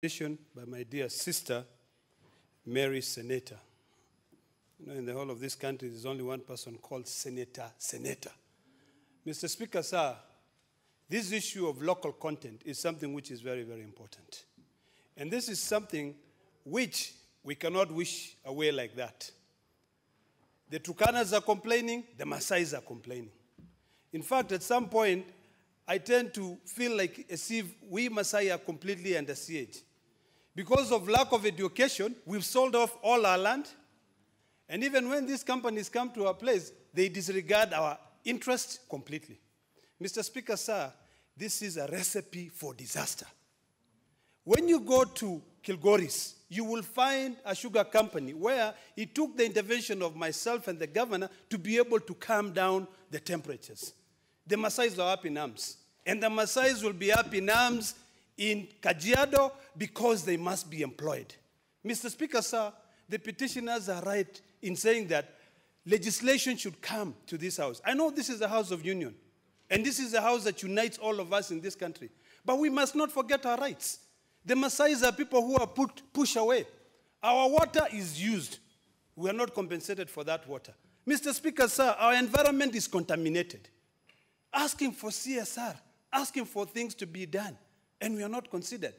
Petition by my dear sister, Mary Senator. You know, in the whole of this country, there's only one person called Senator. Mr. Speaker, sir, this issue of local content is something which is very, very important. And this is something which we cannot wish away like that. The Turkanas are complaining, the Maasais are complaining. In fact, at some point, I tend to feel like as if we Maasai are completely under siege. Because of lack of education, we've sold off all our land. And even when these companies come to our place, they disregard our interests completely. Mr. Speaker, sir, this is a recipe for disaster. When you go to Kilgoris, you will find a sugar company where it took the intervention of myself and the governor to be able to calm down the temperatures. The Maasais are up in arms. And the Maasais will be up in arms in Kajiado because they must be employed. Mr. Speaker, sir, the petitioners are right in saying that legislation should come to this house. I know this is a house of union, and this is a house that unites all of us in this country. But we must not forget our rights. The Maasais are people who are pushed away. Our water is used. We are not compensated for that water. Mr. Speaker, sir, our environment is contaminated. Asking for CSR, asking for things to be done, and we are not considered.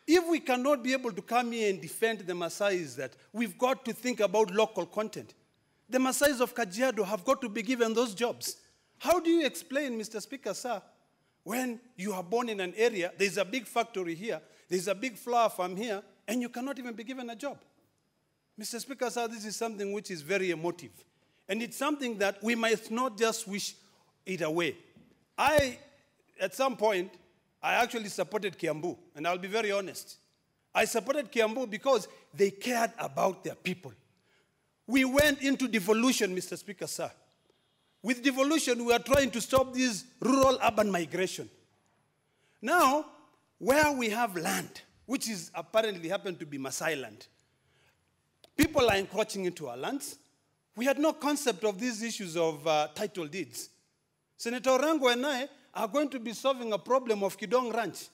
If we cannot be able to come here and defend the Maasais, that we've got to think about local content. The Maasais of Kajiado have got to be given those jobs. How do you explain, Mr. Speaker, sir, when you are born in an area, there's a big factory here, there's a big flower farm here, and you cannot even be given a job? Mr. Speaker, sir, this is something which is very emotive. And it's something that we might not just wish it away. At some point, I actually supported Kiambu, and I'll be very honest. I supported Kiambu because they cared about their people. We went into devolution, Mr. Speaker, sir. With devolution, we are trying to stop this rural-urban migration. Now, where we have land, which is apparently happened to be Maasai land, people are encroaching into our lands. We had no concept of these issues of title deeds. Senator Orengo and I are going to be solving a problem of Kidong Ranch.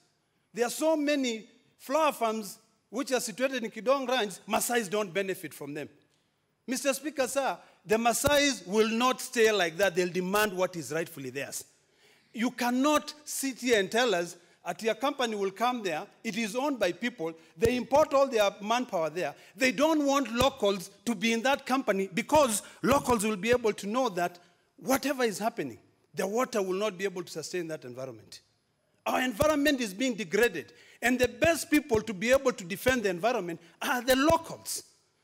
There are so many flower farms which are situated in Kidong Ranch, Maasais don't benefit from them. Mr. Speaker, sir, the Maasais will not stay like that. They'll demand what is rightfully theirs. You cannot sit here and tell us that your company will come there, it is owned by people, they import all their manpower there. They don't want locals to be in that company because locals will be able to know that whatever is happening, the water will not be able to sustain that environment. Our environment is being degraded, and the best people to be able to defend the environment are the locals.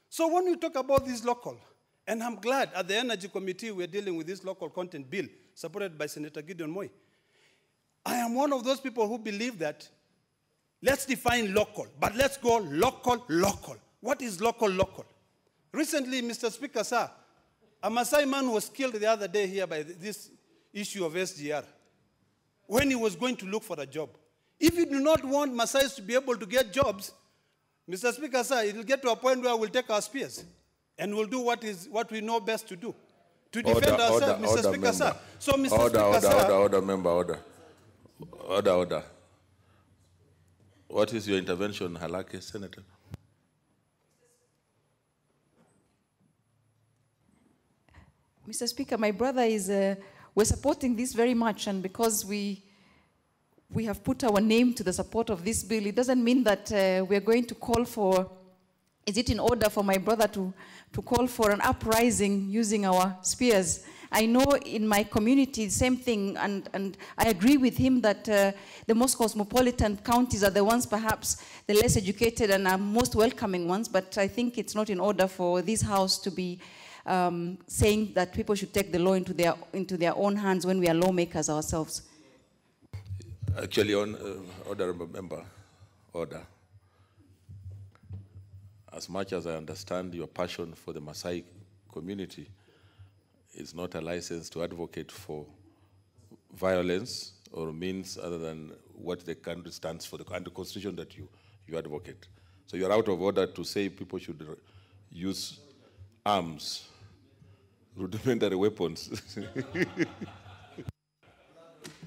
So when we talk about this local, and I'm glad at the Energy Committee we're dealing with this local content bill supported by Senator Gideon Moi. I am one of those people who believe that let's define local, but let's go local. What is local? Recently, Mr. Speaker, sir, a Maasai man was killed the other day here by this issue of SGR when he was going to look for a job. If you do not want Maasais to be able to get jobs, Mr. Speaker, sir, it will get to a point where we'll take our spears and we'll do what we know best to do, to defend ourselves, Mr. Speaker, sir. So, Mr. Speaker, sir. Order. What is your intervention, Halake, Senator? Mr. Speaker, my brother is, we're supporting this very much, and because we have put our name to the support of this bill, it doesn't mean that we're going to call for, is it in order for my brother to call for an uprising using our spears? I know in my community, same thing, and I agree with him that the most cosmopolitan counties are the ones perhaps the less educated and are most welcoming ones, but I think it's not in order for this house to be saying that people should take the law into their own hands when we are lawmakers ourselves. Actually, honorable member, order. As much as I understand your passion for the Maasai community, it's not a license to advocate for violence or means other than what the country stands for, and the constitution that you advocate. So you're out of order to say people should use arms, rudimentary weapons.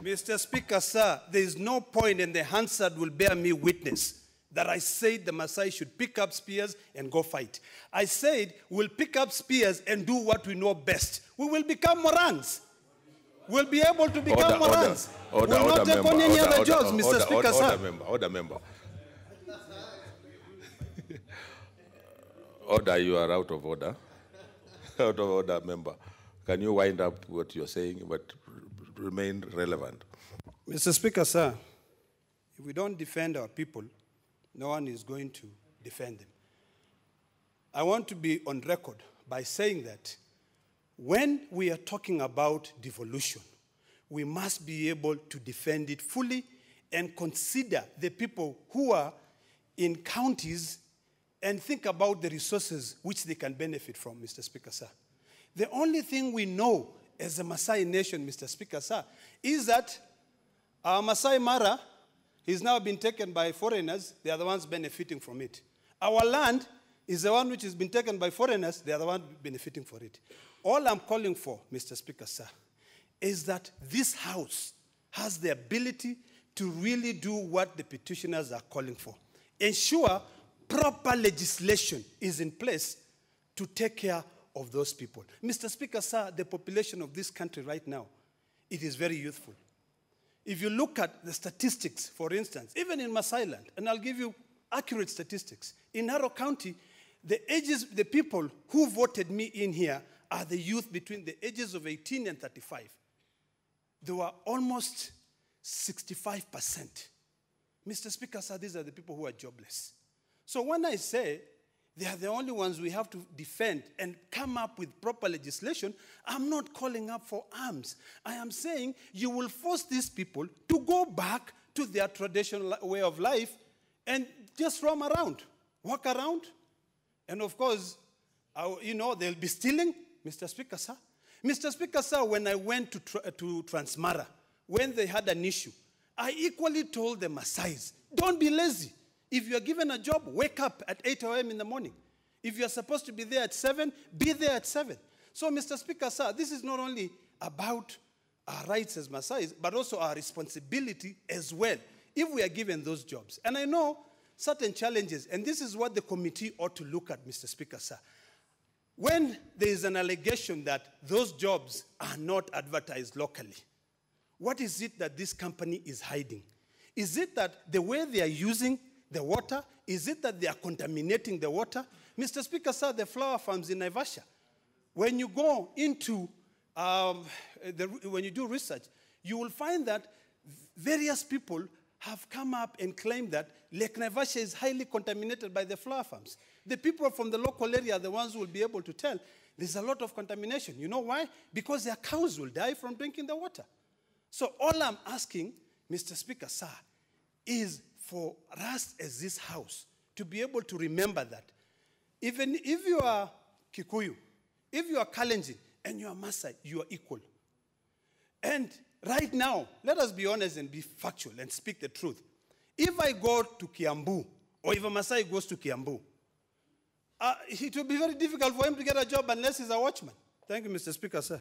Mr. Speaker, sir, there is no point, and the Hansard will bear me witness, that I said the Maasai should pick up spears and go fight. I said we'll pick up spears and do what we know best. We will become Morangs. We'll be able to become Morangs. We'll not take on any other jobs, Mr. Speaker, sir. Order, member. Order, you are out of order. Out of order, member. Can you wind up what you're saying, but remain relevant? Mr. Speaker, sir, if we don't defend our people, no one is going to defend them. I want to be on record by saying that when we are talking about devolution, we must be able to defend it fully and consider the people who are in counties and think about the resources which they can benefit from, Mr. Speaker, sir. The only thing we know as a Maasai nation, Mr. Speaker, sir, is that our Maasai Mara is now been taken by foreigners. They are the ones benefiting from it. Our land is the one which has been taken by foreigners. They are the ones benefiting for it. All I'm calling for, Mr. Speaker, sir, is that this House has the ability to really do what the petitioners are calling for. Ensure proper legislation is in place to take care of those people. Mr. Speaker, sir, the population of this country right now, it is very youthful. If you look at the statistics, for instance, even in Maasai land, and I'll give you accurate statistics, in Narok County, the people who voted me in here are the youth between the ages of 18 and 35. They were almost 65%. Mr. Speaker, sir, these are the people who are jobless. So when I say they are the only ones we have to defend and come up with proper legislation, I'm not calling up for arms. I am saying you will force these people to go back to their traditional way of life and just roam around, walk around. And of course, they'll be stealing, Mr. Speaker, sir. Mr. Speaker, sir, when I went to Transmara, when they had an issue, I equally told the Maasais, don't be lazy. If you are given a job, wake up at 8 a.m. in the morning. If you are supposed to be there at 7, be there at 7. So, Mr. Speaker, sir, this is not only about our rights as Maasais, but also our responsibility as well, if we are given those jobs. And I know certain challenges, and this is what the committee ought to look at, Mr. Speaker, sir. When there is an allegation that those jobs are not advertised locally, what is it that this company is hiding? Is it that the way they are using the water? Is it that they are contaminating the water? Mr. Speaker, sir, the flower farms in Naivasha, when you go into, when you do research, you will find that various people have come up and claimed that Lake Naivasha is highly contaminated by the flower farms. The people from the local area are the ones who will be able to tell there's a lot of contamination. You know why? Because their cows will die from drinking the water. So all I'm asking, Mr. Speaker, sir, is for us as this House to be able to remember that even if you are Kikuyu, if you are Kalenjin, and you are Maasai, you are equal. And right now, let us be honest and be factual and speak the truth. If I go to Kiambu, or if a Maasai goes to Kiambu, it will be very difficult for him to get a job unless he's a watchman. Thank you, Mr. Speaker, sir.